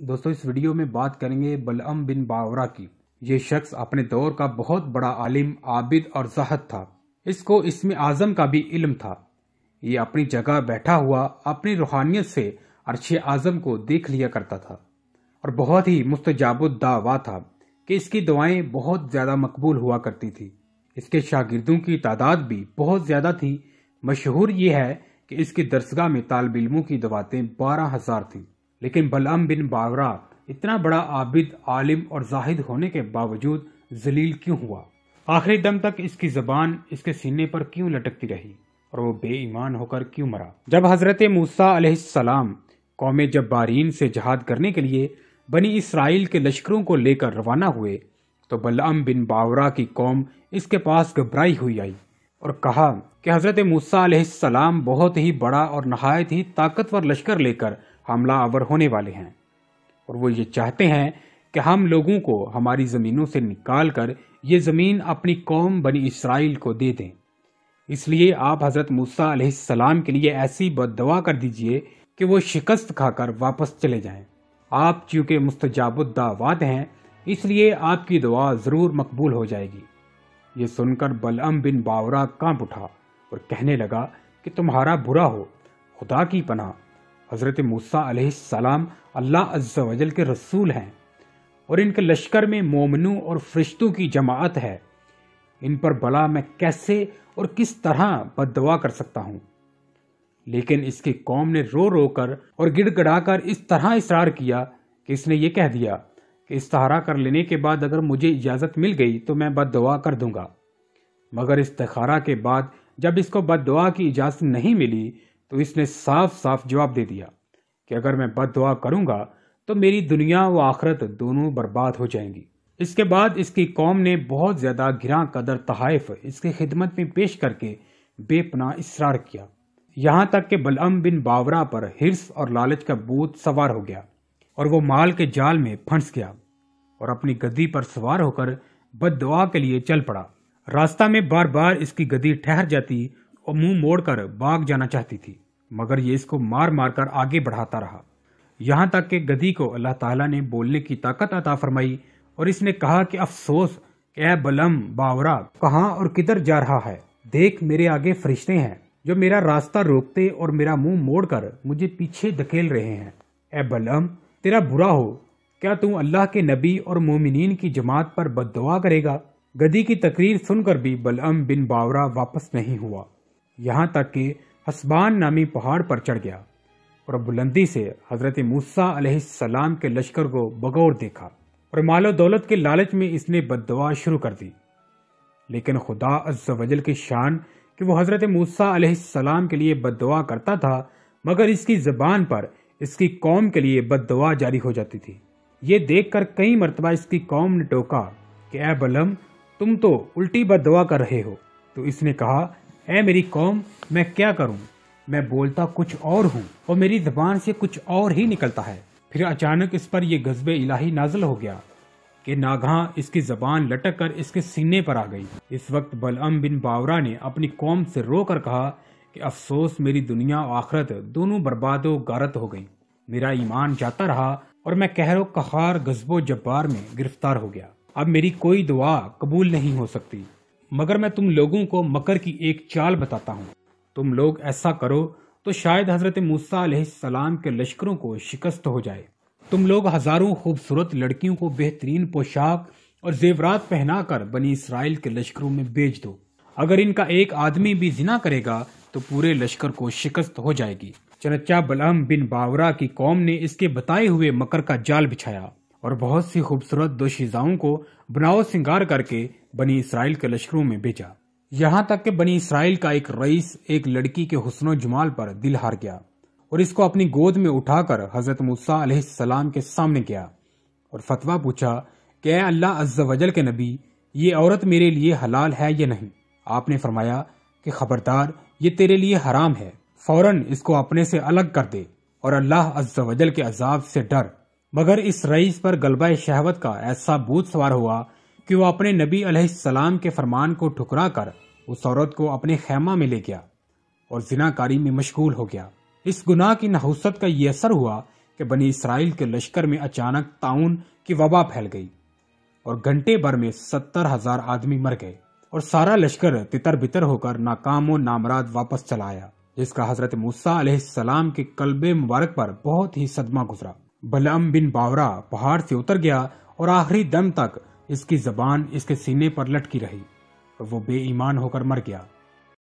دوستو اس ویڈیو میں بات کریں گے بلعم بن باورا کی۔ یہ شخص اپنے دور کا بہت بڑا عالم، عابد اور زاہد تھا۔ اس کو اسم اعظم کا بھی علم تھا۔ یہ اپنی جگہ بیٹھا ہوا اپنی روحانیت سے عرش اعظم کو دیکھ لیا کرتا تھا اور بہت ہی مستجاب الدعوا تھا کہ اس کی دعائیں بہت زیادہ مقبول ہوا کرتی تھی۔ اس کے شاگردوں کی تعداد بھی بہت زیادہ تھی۔ مشہور یہ ہے کہ اس کی درسگاہ میں طالب علموں کی دعوتیں 12,000 تھیں۔ لیکن بلعم بن باورا اتنا بڑا عابد، عالم اور زاہد ہونے کے باوجود ذلیل کیوں ہوا؟ آخری دم تک اس کی زبان اس کے سینے پر کیوں لٹکتی رہی اور وہ بے ایمان ہو کر کیوں مرا؟ جب حضرت موسیٰ علیہ السلام قوم جبارین سے جہاد کرنے کے لیے بنی اسرائیل کے لشکروں کو لے کر روانہ ہوئے تو بلعم بن باورا کی قوم اس کے پاس گھبرائی ہوئی آئی اور کہا کہ حضرت موسیٰ علیہ السلام بہت ہی بڑا اور نہایت ہی طاقتور لشکر لے کر حملہ آور ہونے والے ہیں اور وہ یہ چاہتے ہیں کہ ہم لوگوں کو ہماری زمینوں سے نکال کر یہ زمین اپنی قوم بنی اسرائیل کو دے دیں۔ اس لیے آپ حضرت موسیٰ علیہ السلام کے لیے ایسی بد دعا کر دیجئے کہ وہ شکست کھا کر واپس چلے جائیں۔ آپ چونکہ مستجاب الدعوات ہیں، اس لیے آپ کی دعا ضرور مقبول ہو جائے گی۔ یہ سن کر بلعم بن باورا کانپ اٹھا اور کہنے لگا کہ تمہارا برا ہو، خدا کی پناہ، حضرت موسیٰ علیہ السلام اللہ عز و جل کے رسول ہیں اور ان کے لشکر میں مومنوں اور فرشتوں کی جماعت ہے۔ ان پر بلا میں کیسے اور کس طرح بد دعا کر سکتا ہوں؟ لیکن اس کی قوم نے رو رو کر اور گڑ گڑا کر اس طرح اصرار کیا کہ اس نے یہ کہہ دیا کہ استخارہ کر لینے کے بعد اگر مجھے اجازت مل گئی تو میں بد دعا کر دوں گا۔ مگر استخارہ کے بعد جب اس کو بد دعا کی اجازت نہیں ملی تو اس نے صاف صاف جواب دے دیا کہ اگر میں بد دعا کروں گا تو میری دنیا و آخرت دونوں برباد ہو جائیں گی۔ اس کے بعد اس کی قوم نے بہت زیادہ گراں قدر تحائف اس کی خدمت میں پیش کر کے بے پناہ اصرار کیا، یہاں تک کہ بلعم بن باورا پر حرص اور لالچ کا بھوت سوار ہو گیا اور وہ مال کے جال میں پھنس گیا اور اپنی گدی پر سوار ہو کر بد دعا کے لیے چل پڑا۔ راستہ میں بار بار اس کی گدی ٹھہر جاتی اور منہ موڑ کر بھاگ جانا چاہتی تھی، مگر یہ اس کو مار مار کر آگے بڑھاتا رہا، یہاں تک کہ گدی کو اللہ تعالیٰ نے بولنے کی طاقت عطا فرمائی اور اس نے کہا کہ افسوس کہ اے بلعم باورا، کہاں اور کدھر جا رہا ہے؟ دیکھ میرے آگے فرشتے ہیں جو میرا راستہ روکتے اور میرا منہ موڑ کر مجھے پیچھے دھکیل رہے ہیں۔ اے بلعم، تیرا برا ہو، کیا تو اللہ کے نبی اور مومنین کی جماعت پر بد دعا کرے گا؟ گدی کی تقریر سن کر بھی بلعم بن باورا واپس نہیں ہوا، یہاں تک کہ حسبان نامی پہاڑ پر چڑھ گیا اور بلندی سے حضرت موسیٰ علیہ السلام کے لشکر کو بغور دیکھا اور مال و دولت کے لالچ میں اس نے بد دعا شروع کر دی۔ لیکن خدا عز و جل کی شان کہ وہ حضرت موسیٰ علیہ السلام کے لیے بد دعا کرتا تھا، مگر اس کی زبان پر اس کی قوم کے لیے بد دعا جاری ہو جاتی تھی۔ یہ دیکھ کر کئی مرتبہ اس کی قوم نے ٹوکا کہ اے بلعم، تم تو الٹی بد دعا کر رہے ہو۔ تو اس نے کہا، اے میری قوم، میں کیا کروں؟ میں بولتا کچھ اور ہوں اور میری زبان سے کچھ اور ہی نکلتا ہے۔ پھر اچانک اس پر یہ غضب الہی نازل ہو گیا کہ ناگہاں اس کی زبان لٹک کر اس کے سینے پر آ گئی۔ اس وقت بلعم بن باورا نے اپنی قوم سے رو کر کہا کہ افسوس، میری دنیا و آخرت دونوں برباد و غارت ہو گئی۔ میرا ایمان جاتا رہا اور میں قہر و قہار، غضب و جبار میں گرفتار ہو گیا۔ اب میری کوئی دعا قبول نہیں ہو سکتی، مگر میں تم لوگوں کو مکر کی ایک چال بتاتا ہوں۔ تم لوگ ایسا کرو تو شاید حضرت موسیٰ علیہ السلام کے لشکروں کو شکست ہو جائے۔ تم لوگ ہزاروں خوبصورت لڑکیوں کو بہترین پوشاک اور زیورات پہنا کر بنی اسرائیل کے لشکروں میں بیچ دو۔ اگر ان کا ایک آدمی بھی زنا کرے گا تو پورے لشکر کو شکست ہو جائے گی۔ چنانچہ بلعم بن باورا کی قوم نے اس کے بتائے ہوئے مکر کا جال بچھایا اور بہت سی خوبصورت دوشیزاؤں کو بناؤ سنگار کر کے بنی اسرائیل کے لشکروں میں بھیجا، یہاں تک کہ بنی اسرائیل کا ایک رئیس ایک لڑکی کے حسن و جمال پر دل ہار گیا اور اس کو اپنی گود میں اٹھا کر حضرت موسیٰ علیہ السلام کے سامنے گیا اور فتویٰ پوچھا کہ اے اللہ عز و جل کے نبی، یہ عورت میرے لیے حلال ہے یا نہیں؟ آپ نے فرمایا کہ خبردار، یہ تیرے لیے حرام ہے، فوراً اس کو اپنے سے الگ کر دے اور اللہ عز و جل کے عذاب سے ڈر۔ مگر اس رئیس پر غلبہ شہوت کا ایسا بھوت سوار ہوا کہ وہ اپنے نبی علیہ السلام کے فرمان کو ٹھکرا کر اس عورت کو اپنے خیمہ میں لے گیا اور زنا کاری میں مشغول ہو گیا۔ اس گناہ کی نحوست کا یہ اثر ہوا کہ بنی اسرائیل کے لشکر میں اچانک طاعون کی وبا پھیل گئی اور گھنٹے بھر میں 70,000 آدمی مر گئے اور سارا لشکر تتر بتر ہو کر ناکام و نامراد واپس چلا آیا، جس کا حضرت موسیٰ علیہ السلام کے قلب مبارک پر بہت ہی صدمہ گزرا۔ بلعم بن باورا پہاڑ سے اتر گیا اور آخری دم تک اس کی زبان اس کے سینے پر لٹکی رہی اور وہ بے ایمان ہو کر مر گیا۔